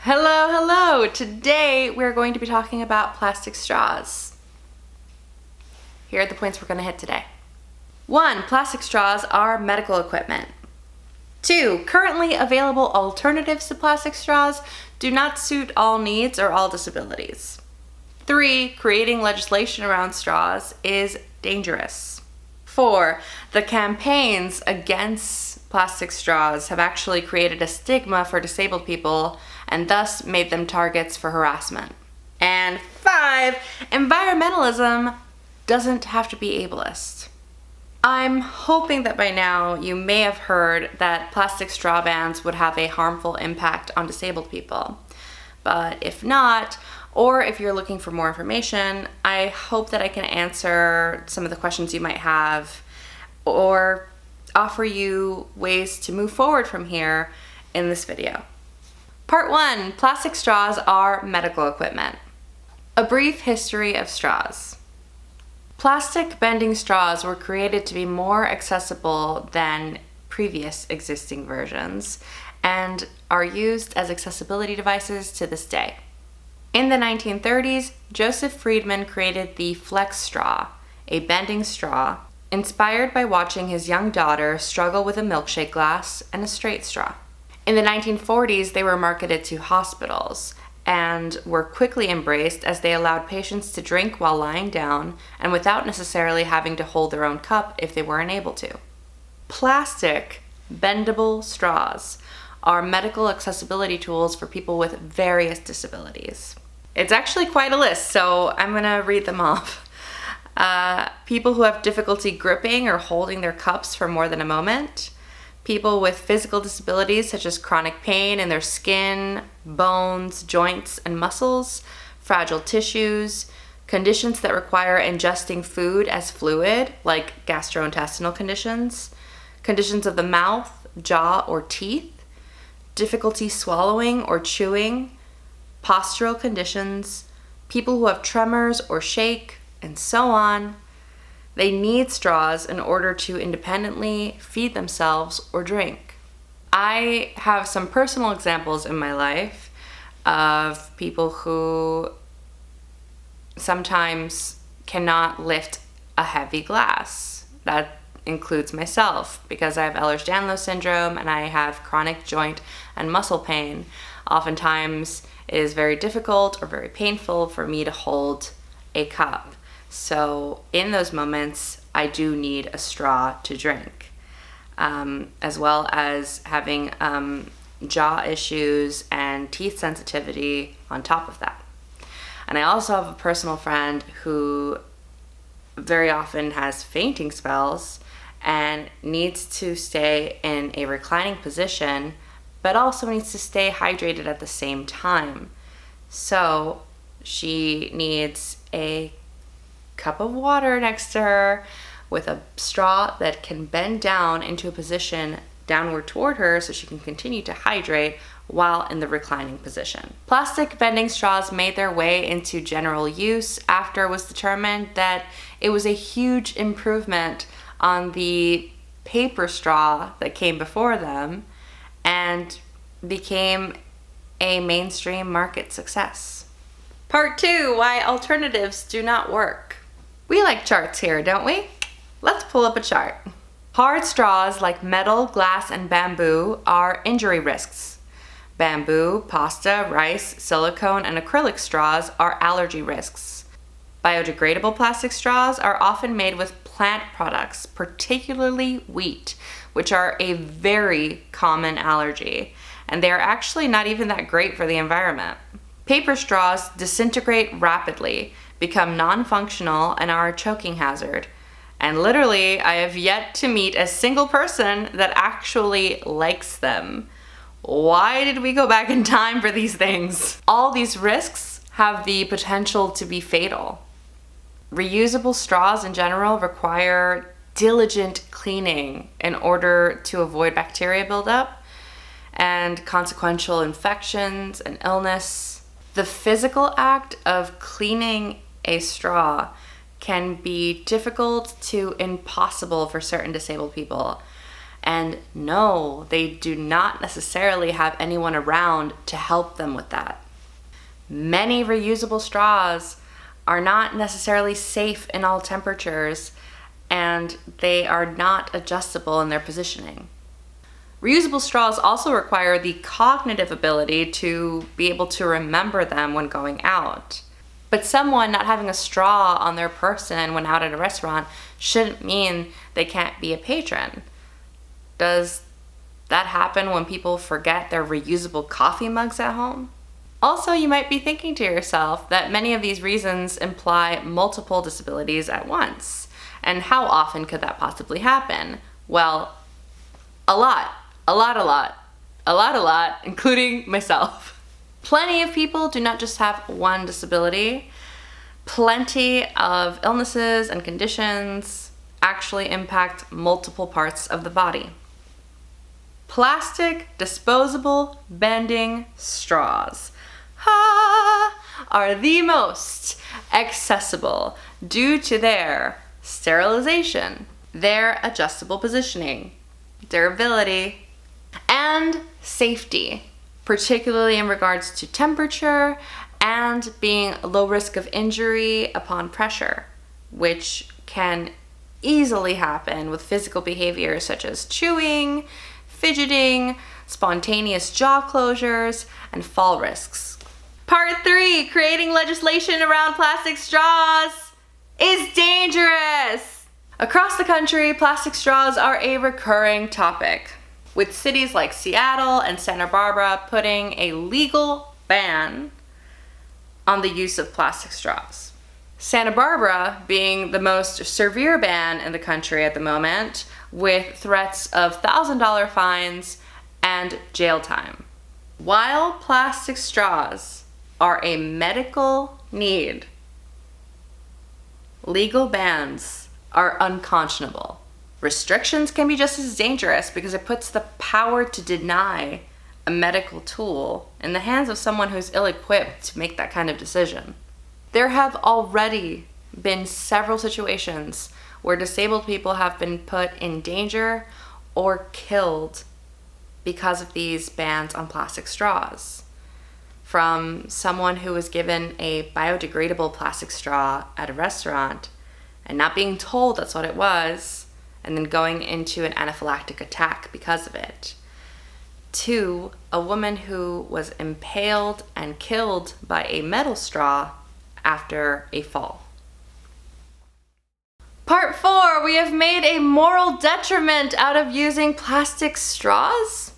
Hello, hello! Today we're going to be talking about plastic straws. Here are the points we're going to hit today. 1. Plastic straws are medical equipment. 2. Currently available alternatives to plastic straws do not suit all needs or all disabilities. 3. Creating legislation around straws is dangerous. 4. The campaigns against plastic straws have actually created a stigma for disabled people and thus made them targets for harassment. And 5. Environmentalism doesn't have to be ableist. I'm hoping that by now you may have heard that plastic straw bans would have a harmful impact on disabled people. But if not, or if you're looking for more information, I hope that I can answer some of the questions you might have or offer you ways to move forward from here in this video. Part 1. Plastic straws are medical equipment. A brief history of straws. Plastic bending straws were created to be more accessible than previous existing versions and are used as accessibility devices to this day. In the 1930s, Joseph Friedman created the flex straw, a bending straw, inspired by watching his young daughter struggle with a milkshake glass and a straight straw. In the 1940s, they were marketed to hospitals and were quickly embraced as they allowed patients to drink while lying down and without necessarily having to hold their own cup if they were unable to. Plastic bendable straws are medical accessibility tools for people with various disabilities. It's actually quite a list, so I'm gonna read them off. People who have difficulty gripping or holding their cups for more than a moment. People with physical disabilities such as chronic pain in their skin, bones, joints, and muscles, fragile tissues, conditions that require ingesting food as fluid, like gastrointestinal conditions, conditions of the mouth, jaw, or teeth, difficulty swallowing or chewing, postural conditions, people who have tremors or shake, and so on. They need straws in order to independently feed themselves or drink. I have some personal examples in my life of people who sometimes cannot lift a heavy glass. That includes myself because I have Ehlers-Danlos Syndrome and I have chronic joint and muscle pain. Oftentimes it is very difficult or very painful for me to hold a cup. So in those moments, I do need a straw to drink, as well as having jaw issues and teeth sensitivity on top of that. And I also have a personal friend who very often has fainting spells and needs to stay in a reclining position, but also needs to stay hydrated at the same time. So she needs a cup of water next to her with a straw that can bend down into a position downward toward her so she can continue to hydrate while in the reclining position. Plastic bending straws made their way into general use after it was determined that it was a huge improvement on the paper straw that came before them and became a mainstream market success. Part 2, why alternatives do not work. We like charts here, don't we? Let's pull up a chart. Hard straws like metal, glass, and bamboo are injury risks. Bamboo, pasta, rice, silicone, and acrylic straws are allergy risks. Biodegradable plastic straws are often made with plant products, particularly wheat, which are a very common allergy, and they are actually not even that great for the environment. Paper straws disintegrate rapidly, become non-functional, and are a choking hazard. And literally, I have yet to meet a single person that actually likes them. Why did we go back in time for these things? All these risks have the potential to be fatal. Reusable straws in general require diligent cleaning in order to avoid bacteria buildup and consequential infections and illness. The physical act of cleaning a straw can be difficult to impossible for certain disabled people. And no, they do not necessarily have anyone around to help them with that. Many reusable straws are not necessarily safe in all temperatures, and they are not adjustable in their positioning. Reusable straws also require the cognitive ability to be able to remember them when going out. But someone not having a straw on their person when out at a restaurant shouldn't mean they can't be a patron. Does that happen when people forget their reusable coffee mugs at home? Also, you might be thinking to yourself that many of these reasons imply multiple disabilities at once. And how often could that possibly happen? Well, a lot, including myself. Plenty of people do not just have one disability. Plenty of illnesses and conditions actually impact multiple parts of the body. Plastic disposable bending straws are the most accessible due to their sterilization, their adjustable positioning, durability, and safety, particularly in regards to temperature and being low risk of injury upon pressure, which can easily happen with physical behaviors such as chewing, fidgeting, spontaneous jaw closures, and fall risks. Part 3, creating legislation around plastic straws is dangerous. Across the country, plastic straws are a recurring topic, with cities like Seattle and Santa Barbara putting a legal ban on the use of plastic straws. Santa Barbara being the most severe ban in the country at the moment, with threats of $1,000 fines and jail time. While plastic straws are a medical need, legal bans are unconscionable. Restrictions can be just as dangerous because it puts the power to deny a medical tool in the hands of someone who's ill-equipped to make that kind of decision. There have already been several situations where disabled people have been put in danger or killed because of these bans on plastic straws. From someone who was given a biodegradable plastic straw at a restaurant and not being told that's what it was, and then going into an anaphylactic attack because of it, to a woman who was impaled and killed by a metal straw after a fall. Part 4, we have made a moral detriment out of using plastic straws.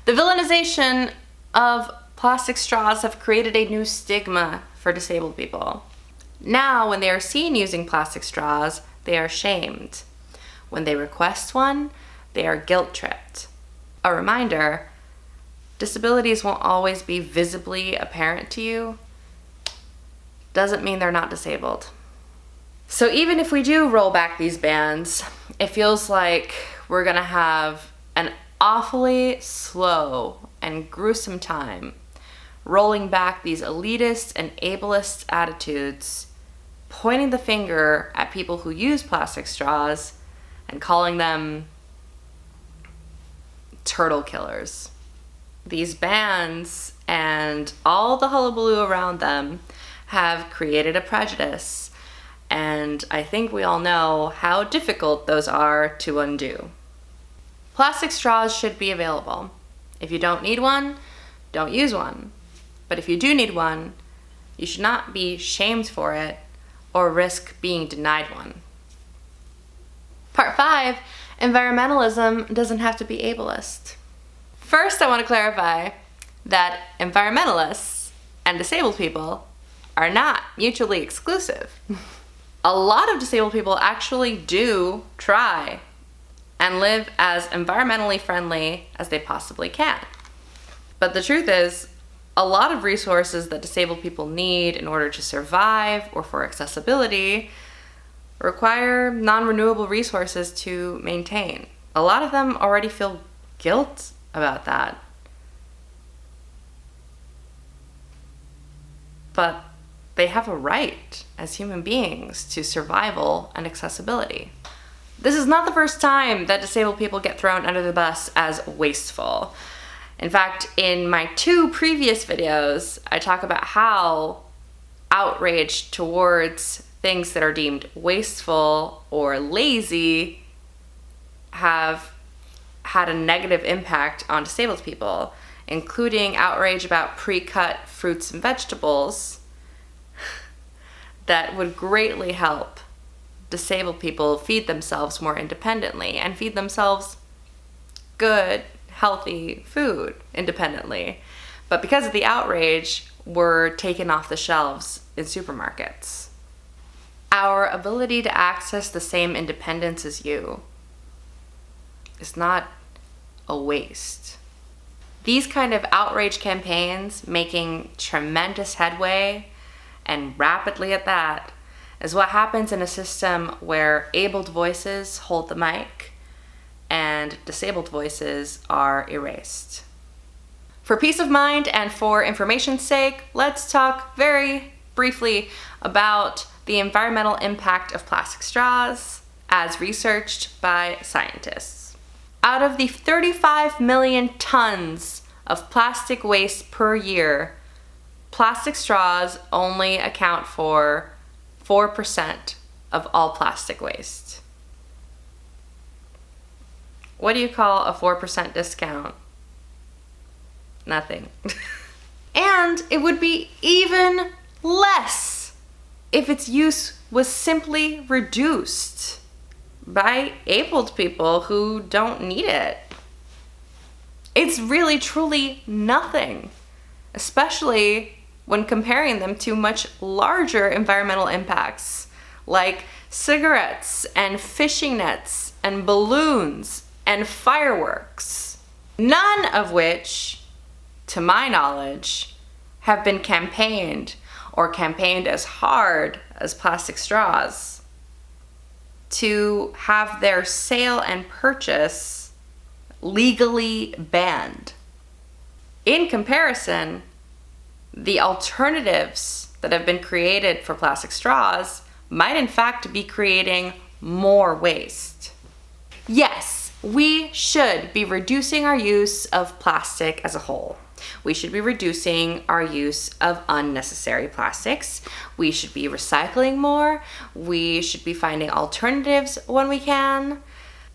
The villainization of plastic straws have created a new stigma for disabled people. Now, when they are seen using plastic straws, they are shamed. When they request one, they are guilt-tripped. A reminder, disabilities won't always be visibly apparent to you. Doesn't mean they're not disabled. So even if we do roll back these bans, it feels like we're gonna have an awfully slow and gruesome time rolling back these elitist and ableist attitudes, pointing the finger at people who use plastic straws and calling them turtle killers. These bans and all the hullabaloo around them have created a prejudice, and I think we all know how difficult those are to undo. Plastic straws should be available. If you don't need one, don't use one. But if you do need one, you should not be shamed for it or risk being denied one. Part 5, environmentalism doesn't have to be ableist. First, I want to clarify that environmentalists and disabled people are not mutually exclusive. A lot of disabled people actually do try and live as environmentally friendly as they possibly can. But the truth is, a lot of resources that disabled people need in order to survive or for accessibility require non-renewable resources to maintain. A lot of them already feel guilt about that. But they have a right as human beings to survival and accessibility. This is not the first time that disabled people get thrown under the bus as wasteful. In fact, in my 2 previous videos, I talk about how outrage towards things that are deemed wasteful or lazy have had a negative impact on disabled people, including outrage about pre-cut fruits and vegetables that would greatly help disabled people feed themselves more independently and feed themselves good, healthy food independently. But because of the outrage, were taken off the shelves in supermarkets. Our ability to access the same independence as you is not a waste. These kind of outrage campaigns, making tremendous headway, and rapidly at that, is what happens in a system where abled voices hold the mic and disabled voices are erased. For peace of mind and for information's sake, let's talk very briefly about the environmental impact of plastic straws as researched by scientists. Out of the 35 million tons of plastic waste per year, plastic straws only account for 4% of all plastic waste. What do you call a 4% discount? Nothing. And it would be even less if its use was simply reduced by abled people who don't need it. It's really truly nothing, especially when comparing them to much larger environmental impacts like cigarettes and fishing nets and balloons and fireworks, none of which, to my knowledge, have been campaigned as hard as plastic straws to have their sale and purchase legally banned. In comparison, the alternatives that have been created for plastic straws might in fact be creating more waste. Yes, we should be reducing our use of plastic as a whole. We should be reducing our use of unnecessary plastics. We should be recycling more. We should be finding alternatives when we can.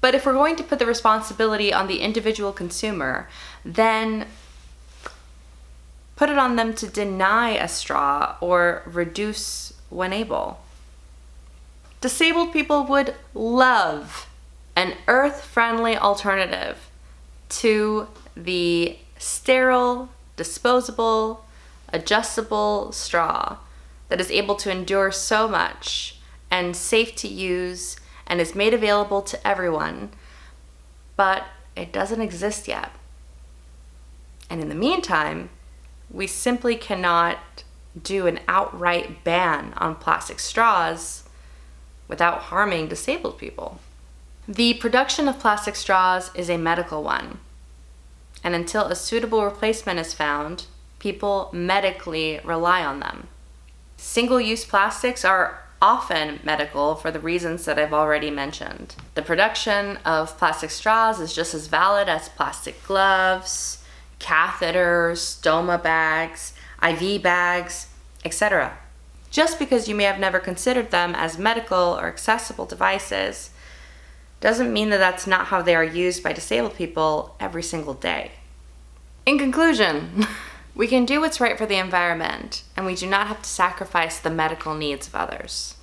But if we're going to put the responsibility on the individual consumer, then put it on them to deny a straw or reduce when able. Disabled people would love an earth-friendly alternative to the sterile, disposable, adjustable straw that is able to endure so much and safe to use and is made available to everyone, but it doesn't exist yet. And in the meantime, we simply cannot do an outright ban on plastic straws without harming disabled people. The production of plastic straws is a medical one, and until a suitable replacement is found, people medically rely on them. Single-use plastics are often medical for the reasons that I've already mentioned. The production of plastic straws is just as valid as plastic gloves, catheters, stoma bags, IV bags, etc. Just because you may have never considered them as medical or accessible devices doesn't mean that that's not how they are used by disabled people every single day. In conclusion, we can do what's right for the environment, and we do not have to sacrifice the medical needs of others.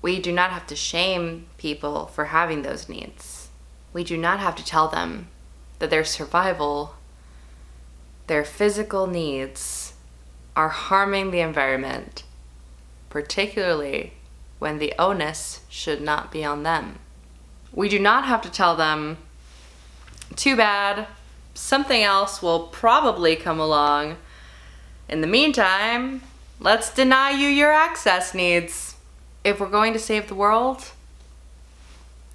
We do not have to shame people for having those needs. We do not have to tell them that their survival, their physical needs, are harming the environment, particularly when the onus should not be on them. We do not have to tell them, too bad, something else will probably come along. In the meantime, let's deny you your access needs. If we're going to save the world,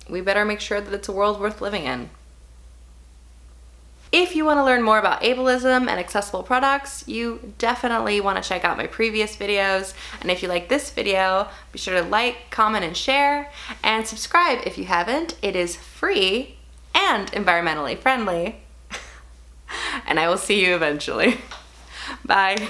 we better make sure that it's a world worth living in. If you want to learn more about ableism and accessible products, you definitely want to check out my previous videos. And if you like this video, be sure to like, comment, and share. And subscribe if you haven't. It is free and environmentally friendly. And I will see you eventually. Bye.